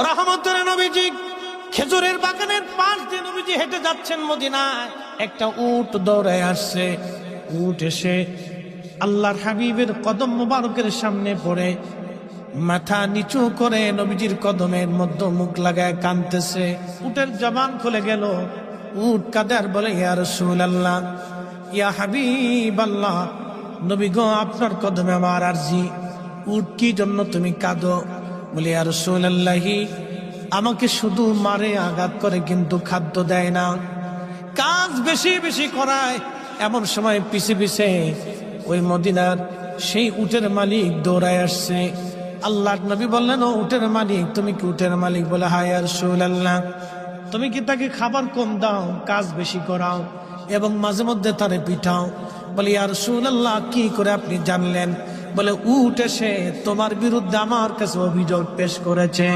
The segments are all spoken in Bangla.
রহমতের নবীজি খেজুরের বাগানের পাশ দিয়ে নবীজি হেঁটে যাচ্ছেন মদিনায়। একটা উট দৌড়ায় আসছে। উট এসে আল্লাহর হাবিবের কদম মোবারকের সামনে পড়ে মাথা নিচু করে নবীজির কদমের মধ্যে মুখ লাগায় কাঁদতেছে। উটের জবান খুলে গেল। উট কাঁদে আর বলে, ইয়া রাসূলুল্লাহ, ইয়া হাবিবাল্লাহ, নবী গো, আপনার কদমে আমার আরজি। উট, কি জন্য তুমি কাঁদো? বলে, ইয়া রাসূলুল্লাহি, আমাকে শুধু মারে, আঘাত করে, কিন্তু খাদ্য দেয় না, কাজ বেশি বেশি করায়। এমন সময় পিছে পিছে ওই মদিনার সেই উটের মালিক দৌড়ায় আসছে। আল্লাহর নবী বললেন, ও উটের মালিক, তুমি কি উটের মালিক? বলে, হ্যাঁ ইয়া রাসূলুল্লাহ। তুমি কি তাকে খাবার কম দাও, কাজ বেশি করাও এবং মাঝে মধ্যে তারে পিঠাও? বলে, ইয়া রাসূলুল্লাহ, কি করে আপনি জানলেন? বলে, উট এসে তোমার বিরুদ্ধে আমার কাছে অভিযোগ পেশ করেছে।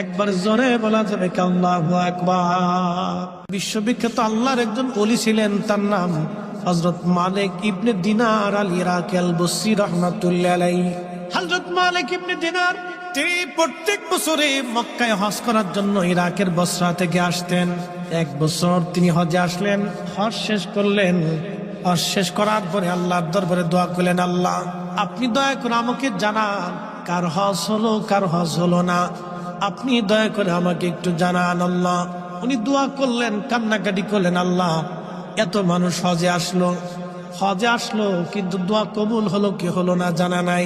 একবার জোরে বলা যাবে কি আল্লাহু আকবার? বিশ্ববিখ্যাত আল্লাহর একজন ওলি ছিলেন, তার নাম হযরত মালিক ইবনে দিনার আল ইরাকি আল বসরি রাহমাতুল্লাহ আলাইহি। হযরত মালিক ইবনে দিনার তিনি প্রত্যেক বছরে মক্কায় হজ করার জন্য ইরাকের বসরা থেকে আসতেন। এক বছর তিনি হজে আসলেন, হজ শেষ করলেন। হজ শেষ করার পরে আল্লাহর দরবারে দোয়া করলেন, আল্লাহ, আপনি দয়া করে আমাকে জানান কার হজ হলো, কার হজ হলো না। আপনি দয়া করে আমাকে একটু জানান আল্লাহ। উনি দোয়া করলেন, কান্নাকাটি করলেন, আল্লাহ, এত মানুষ হজে আসলো, কিন্তু দোয়া কবুল হলো কি হলো না জানা নাই।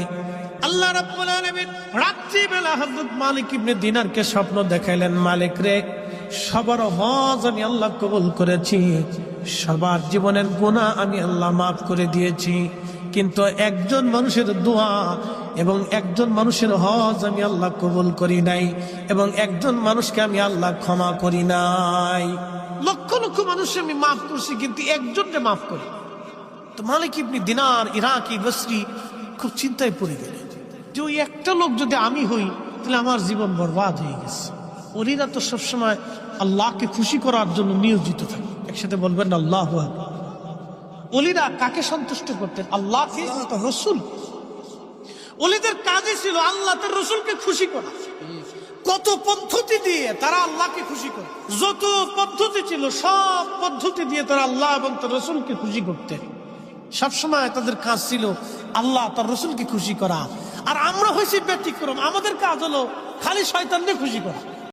আল্লাহ রাব্বুল আলামিন রাত্রিবেলা হযরত মালিক ইবনে দিনারকে স্বপ্ন দেখাইলেন, মালিক রে, সবার হজ আমি আল্লাহ কবুল করেছি, সবার জীবনের গুনাহ আমি আল্লাহ মাফ করে দিয়েছি, কিন্তু একজন মানুষের দোয়া এবং একজন মানুষের হজ আমি আল্লাহ কবুল করি নাই, এবং একজন মানুষকে আমি আল্লাহ ক্ষমা করি নাই। লক্ষ লক্ষ মানুষ আমি মাফ করছি, কিন্তু একজনকে মাফ করি। তো মালিক ইবনে দিনার ইরাকি বসরি খুব চিন্তায় পড়ে গেলেন যে ওই একটা লোক যদি আমি হই, তাহলে আমার জীবন বরবাদ হয়ে গেছে। ওলিরা তো সবসময় আল্লাহকে খুশি করার জন্য নিয়োজিত থাকে। একসাথে বলবেন আল্লাহু আকবার। ওলিরা কাকে সন্তুষ্ট করতেন? আল্লাহকে, রসুল। ওলিদের কাজই ছিল আল্লাহ তার রসুলকে খুশি করা। কত পদ্ধতি দিয়ে তারা আল্লাহকে খুশি করে, যত পদ্ধতি ছিল সব পদ্ধতি দিয়ে তারা আল্লাহ এবং তার রসুলকে খুশি করতেন। সবসময় তাদের কাজ ছিল আল্লাহ তার রসুলকে খুশি করা। আর আমরা হয়েছি ব্যতিক্রম, আমাদের কাজ হলো খালি শয়তানকে খুশি করা।